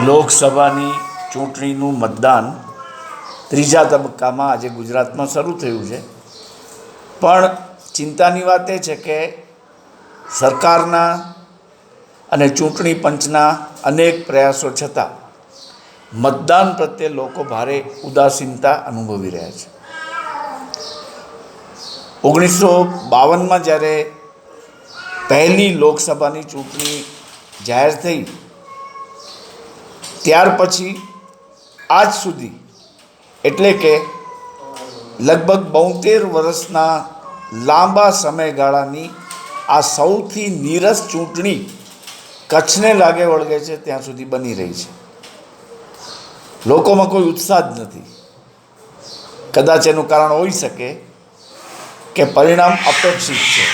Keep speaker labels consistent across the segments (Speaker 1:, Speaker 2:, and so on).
Speaker 1: લોકસભાની ચૂંટણીનું મતદાન ત્રીજા તબક્કામાં આજે ગુજરાતમાં શરૂ થયું છે, પણ ચિંતાની વાત એ છે કે સરકારના અને ચૂંટણી પંચના અનેક પ્રયાસો છતાં મતદાન પ્રત્યે લોકો ભારે ઉદાસીનતા અનુભવી રહ્યા છે. 1952માં જ્યારે પહેલી લોકસભાની ચૂંટણી જાહેર થઈ, ત્યાર પછી આજ સુધી એટલે કે લગભગ 72 વર્ષના લાંબા સમયગાળાની આ સૌથી નીરસ ચૂંટણી કચ્છને લાગે વળગે છે ત્યાં સુધી બની રહી છે. લોકોમાં કોઈ ઉત્સાહ જ નથી. કદાચ એનું કારણ હોઈ શકે કે પરિણામ અપેક્ષિત છે.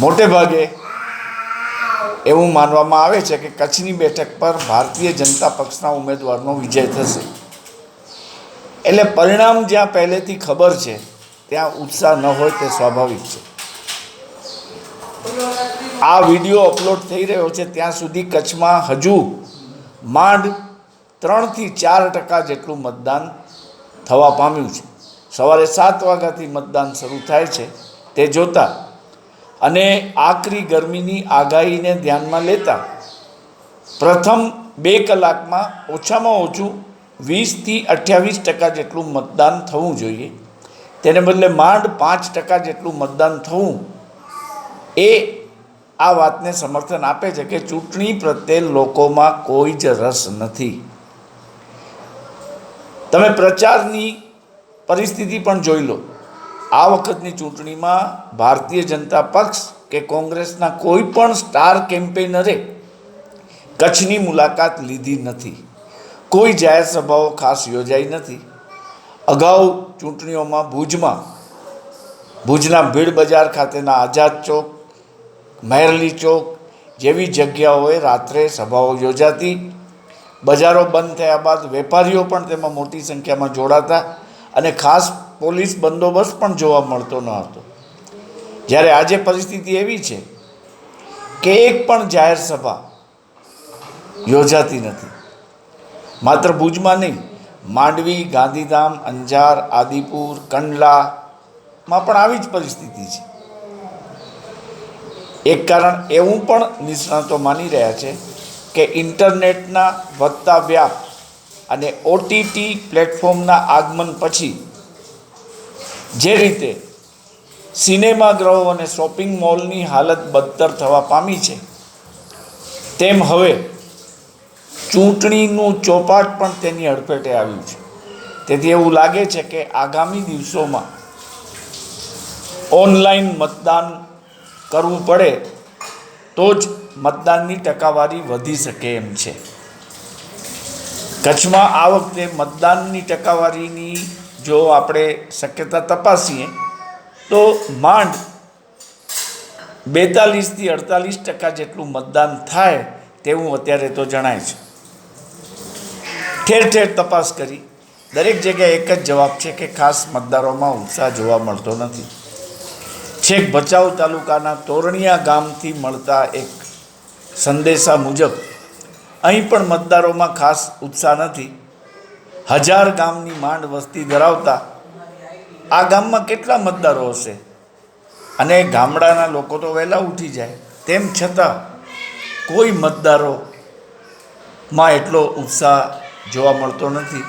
Speaker 1: મોટે ભાગે એવું માનવામાં આવે છે કે કચ્છની બેઠક પર ભારતીય જનતા પક્ષના ઉમેદવારનો વિજય થશે. એટલે પરિણામ જ્યાં પહેલેથી ખબર છે ત્યાં ઉત્સાહ ન હોય તે સ્વાભાવિક છે. આ વિડીયો અપલોડ થઈ રહ્યો છે ત્યાં સુધી કચ્છમાં હજુ માંડ 3 થી 4% જેટલું મતદાન થવા પામ્યું છે. સવારે 7 વાગ્યાથી મતદાન શરૂ થાય છે તે જોતાં અને આકરી ગરમીની આગાહીને ધ્યાનમાં લેતા પ્રથમ 2 કલાકમાં ઓછામાં ઓછું 20 થી 28% જેટલું મતદાન થવું જોઈએ. તેને બદલે માંડ 5% જેટલું મતદાન થવું એ આ વાતને સમર્થન આપે છે કે ચૂંટણી પ્રત્યે લોકોમાં કોઈ જ રસ નથી. તમે પ્રચારની પરિસ્થિતિ પણ જોઈ લો. આ વખતની ચૂંટણીમાં ભારતીય જનતા પક્ષ કે કોંગ્રેસના કોઈ પણ સ્ટાર કેમ્પેનરે કચ્છની મુલાકાત લીધી નથી. કોઈ જાહેર સભાઓ ખાસ યોજાઈ નથી. અગાઉ ચૂંટણીઓમાં ભુજના ભીડ બજાર ખાતેના આઝાદ ચોક, મહેરલી ચોક જેવી જગ્યાઓએ રાત્રે સભાઓ યોજાતી. બજારો બંધ થયા બાદ વેપારીઓ પણ તેમાં મોટી સંખ્યામાં જોડાતા અને ખાસ પોલીસ બંદોબસ્ત પણ જોવા મળતો ન હતો. જ્યારે આજે પરિસ્થિતિ એવી છે કે એક પણ જાહેર સભા યોજાતી નથી. માત્ર ભુજમાં નહીં, માંડવી, ગાંધીધામ, અંજાર, આદિપુર, કંડલામાં પણ આવી જ પરિસ્થિતિ છે. એક કારણ એવું પણ નિષ્ણાતો માની રહ્યા છે કે ઇન્ટરનેટના વધતા વ્યાપ અને ઓટીટી પ્લેટફોર્મના આગમન પછી જે રીતે સિનેમાગૃહો અને શોપિંગ મોલની હાલત બદતર થવા પામી છે, તેમ હવે ચૂંટણીનું ચોપાટ પણ તેની અડફેટે આવ્યું છે. તેથી એવું લાગે છે કે આગામી દિવસોમાં ઓનલાઈન મતદાન કરવું પડે તો જ મતદાનની ટકાવારી વધી શકે એમ છે. કચ્છમાં આ વખતે મતદાનની ટકાવારીની જો આપણે શક્યતા તપાસીએ તો માંડ 42 થી 48% જેટલું મતદાન થાય તેવું અત્યારે તો જણાય છે. ઠેર ઠેર તપાસ કરી દરેક જગ્યાએ એક જ જવાબ છે કે ખાસ મતદારોમાં ઉત્સાહ જોવા મળતો નથી. છેક ભચાઉ તાલુકાના તોરણિયા ગામથી મળતા એક સંદેશા મુજબ અહીં પણ મતદારોમાં ખાસ ઉત્સાહ નથી. 1000 ગામની માંડ વસ્તી ધરાવતા આ ગામમાં કેટલા મતદારો હશે? અને ગામડાના લોકો તો વહેલા ઉઠી જાય, તેમ છતાં કોઈ મતદારોમાં એટલો ઉત્સાહ જોવા મળતો નથી.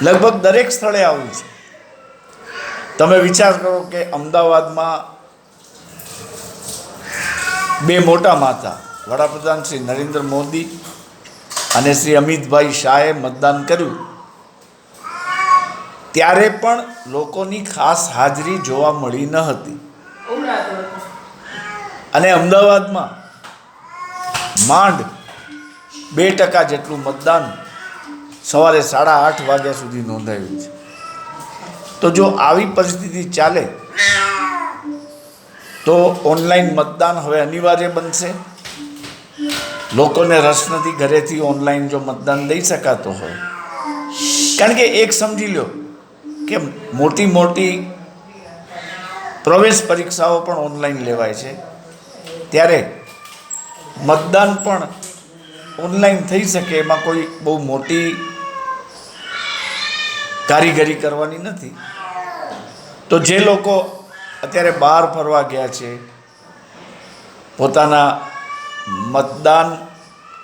Speaker 1: લગભગ દરેક સ્થળે આવું છે. તમે વિચાર કરો કે અમદાવાદમાં 2 મોટા માથા વડાપ્રધાન શ્રી નરેન્દ્ર મોદી અને શ્રી અમિતભાઈ શાહે મતદાન કર્યું ત્યારે પણ લોકોની ખાસ હાજરી જોવા મળી ન હતી. અને અમદાવાદમાં માંડ 2% જેટલું મતદાન સવારે 8:30 વાગ્યા સુધી નોંધાયું છે. તો જો આવી પરિસ્થિતિ ચાલે તો ઓનલાઈન મતદાન હવે અનિવાર્ય બનશે. લોકોને રસ નથી ઘરેથી ઓનલાઈન જો મતદાન દઈ શકાતો હોય. કારણ કે એક સમજી લો કે મોટી મોટી પ્રવેશ પરીક્ષાઓ પણ ઓનલાઈન લેવાય છે, ત્યારે મતદાન પણ ઓનલાઈન થઈ શકે, એમાં કોઈ બહુ મોટી કારીગરી કરવાની નથી. તો જે લોકો અત્યારે બહાર ફરવા ગયા છે, પોતાના મતદાન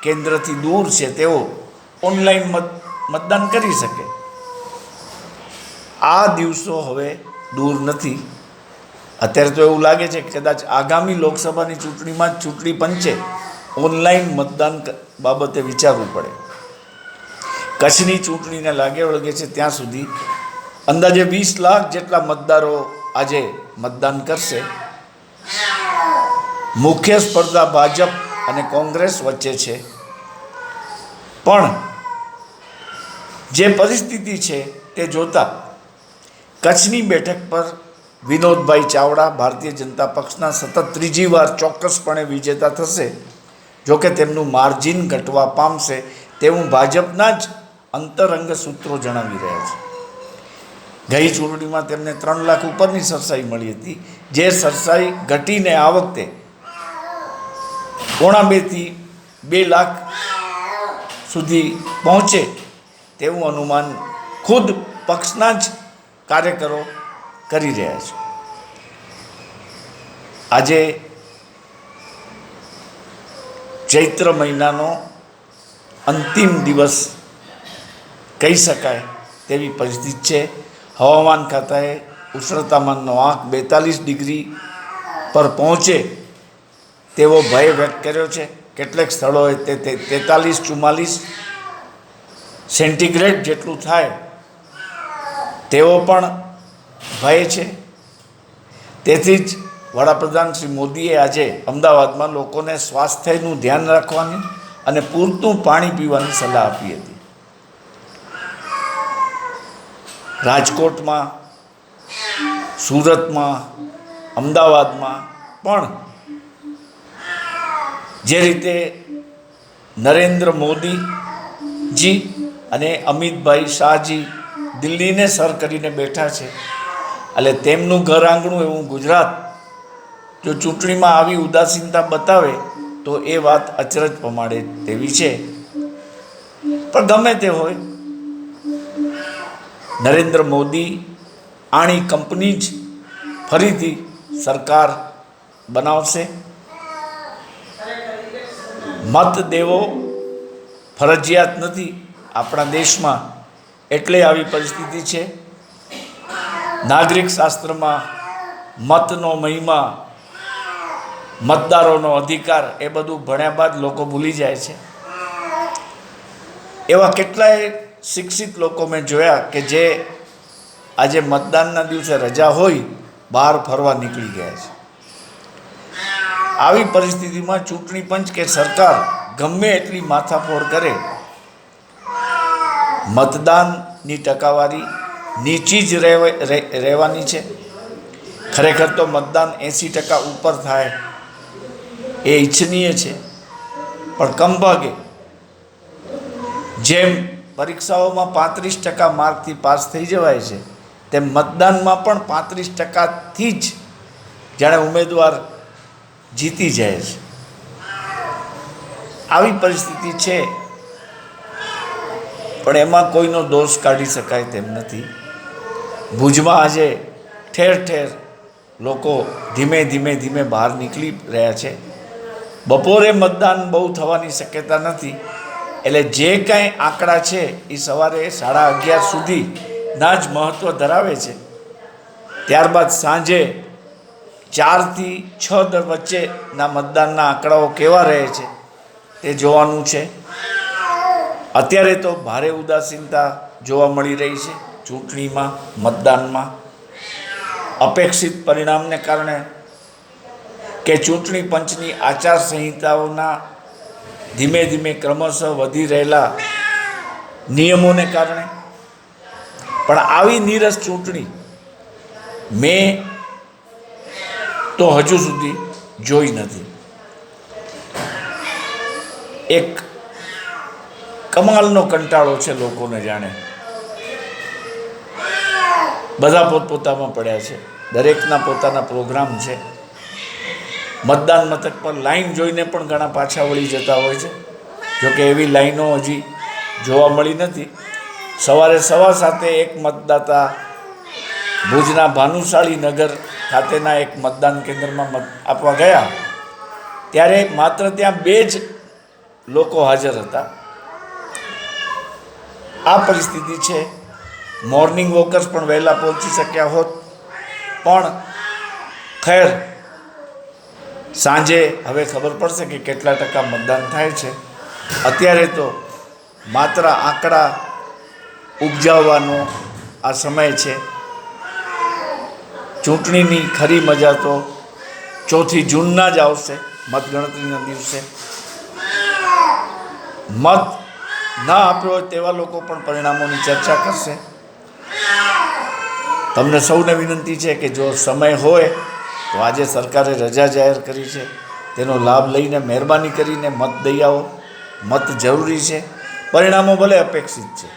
Speaker 1: કેન્દ્રથી દૂર છે, તેઓ ઓનલાઈન મતદાન કરી શકે. આ દિવસો હવે દૂર નથી. અત્યારે તો એવું લાગે છે કે કદાચ આગામી લોકસભાની ચૂંટણીમાં જ ચૂંટણી પંચે ઓનલાઈન મતદાન બાબતે વિચારવું પડે. કચ્છની ચૂંટણીને લાગે વળગે છે ત્યાં સુધી અંદાજે 20 લાખ જેટલા મતદારો આજે મતદાન કરશે. મુખ્ય સ્પર્ધા ભાજપ અને કોંગ્રેસ વચ્ચે છે, પણ જે પરિસ્થિતિ છે તે જોતા કચ્છની બેઠક પર વિનોદભાઈ ચાવડા ભારતીય જનતા પક્ષના સતત ત્રીજી વાર ચોક્કસપણે વિજેતા થશે. જોકે તેમનું માર્જિન ઘટવા પામશે તેવું ભાજપના જ અંતરંગ સૂત્રો જણાવી રહ્યા છે. ગઈ ચૂંટણીમાં તેમને 3 લાખ ઉપરની સરસાઈ મળી હતી, જે સરસાઈ ઘટીને આ વખતે 1.5 થી 2 લાખ સુધી પહોંચે તેવું અનુમાન ખુદ પક્ષના જ કાર્યકરો કરી રહ્યા છે. આજે ચૈત્ર મહિનાનો અંતિમ દિવસ કહી શકાય તેવી પરિસ્થિતિ છે. હવામાન ખાતાએ ઉષ્ણતામાનનો આંક 42 ડિગ્રી પર પહોંચે તેવો ભય વ્યક્ત કર્યો છે. કેટલાક સ્થળોએ તે 43-44 સેન્ટીગ્રેડ જેટલું થાય તેવો પણ ભય છે. તેથી જ વડાપ્રધાન શ્રી મોદીએ આજે અમદાવાદમાં લોકોને સ્વાસ્થ્યનું ધ્યાન રાખવાની અને પૂરતું પાણી પીવાની સલાહ આપી હતી. રાજકોટમાં, સુરતમાં, અમદાવાદમાં પણ જે રીતે નરેન્દ્ર મોદીજી અને અમિતભાઈ શાહજી દિલ્હીને સર કરીને બેઠા છે, એટલે તેમનું ઘર આંગણું એવું ગુજરાત જો ચૂંટણીમાં આવી ઉદાસીનતા બતાવે તો એ વાત અચરજ પમાડે તેવી છે. પણ ગમે તે હોય, નરેન્દ્ર મોદી આણી કંપની જ ફરીથી સરકાર બનાવશે. મત દેવો ફરજિયાત નથી આપણા દેશમાં, એટલે આવી પરિસ્થિતિ છે. નાગરિક શાસ્ત્રમાં મતનો મહિમા, મતદારોનો અધિકાર એ બધું ભણ્યા બાદ લોકો ભૂલી જાય છે. એવા કેટલાય શિક્ષિત લોકો મેં જોયા કે જે આજે મતદાનના દિવસે રજા હોય બહાર ફરવા નીકળી ગયા છે. આવી પરિસ્થિતિમાં ચૂંટણી પંચ કે સરકાર ગમે એટલી માથાફોડ કરે, મતદાનની ટકાવારી નીચી જ રહેવાની છે. ખરેખર તો મતદાન 80% ઉપર થાય એ ઈચ્છનીય છે, પણ કમભાગે જેમ પરીક્ષાઓમાં 35% માર્કથી પાસ થઈ જવાય છે, તેમ મતદાનમાં પણ 35%થી જ જાણે ઉમેદવાર જીતી જાય છે. આવી પરિસ્થિતિ છે, પણ એમાં કોઈનો દોષ કાઢી શકાય તેમ નથી. ભુજમાં આજે ઠેર ઠેર લોકો ધીમે ધીમે બહાર નીકળી રહ્યા છે. બપોરે મતદાન બહુ થવાની શક્યતા નથી, એટલે જે કાંઈ આંકડા છે એ સવારે 11:30 સુધીના જ મહત્ત્વ ધરાવે છે. ત્યારબાદ સાંજે 4 થી 6 વચ્ચેના મતદાનના આંકડાઓ કેવા રહે છે તે જોવાનું છે. અત્યારે તો ભારે ઉદાસીનતા જોવા મળી રહી છે ચૂંટણીમાં, મતદાનમાં. અપેક્ષિત પરિણામને કારણે કે ચૂંટણી પંચની આચારસંહિતાઓના ધીમે ધીમે ક્રમશઃ વધી રહેલા નિયમોને કારણે. પણ આવી નીરસ ચૂંટણી મેં તો હજુ સુધી જોઈ નથી. એક કમાલનો કંટાળો છે લોકોને, જાણે બધા પોતપોતામાં પડ્યા છે, દરેકના પોતાના પ્રોગ્રામ છે. મતદાન મથક પર લાઈન જોઈને પણ ઘણા પાછા વળી જતા હોય છે. જોકે એવી લાઈનો હજી જોવા મળી નથી. સવારે 7:15 એક મતદાતા ભુજના ભાનુશાળી નગર ખાતેના એક મતદાન કેન્દ્રમાં મત આપવા ગયા ત્યારે માત્ર ત્યાં 2 જ લોકો હાજર હતા. આ પરિસ્થિતિ છે. મોર્નિંગ વોકર્સ પણ વહેલા પહોંચી શક્યા હોત, પણ ખેર સાંજે હવે ખબર પડશે કે કેટલા ટકા મતદાન થાય છે. અત્યારે તો માત્ર આંકડા ઉપજાવવાનો આ સમય છે. ચૂંટણીની ખરી મજા તો 4 જૂનના જ આવશે, મતગણતરીના દિવસે. મત ન આપ્યો હોય તેવા લોકો પણ પરિણામોની ચર્ચા કરશે. તમને સૌને વિનંતી છે કે જો સમય હોય તો આજે સરકારે રજા જાહેર કરી છે, તેનો લાભ લઈને મહેરબાની કરીને મત દઈ આવો. મત જરૂરી છે, પરિણામો ભલે અપેક્ષિત છે.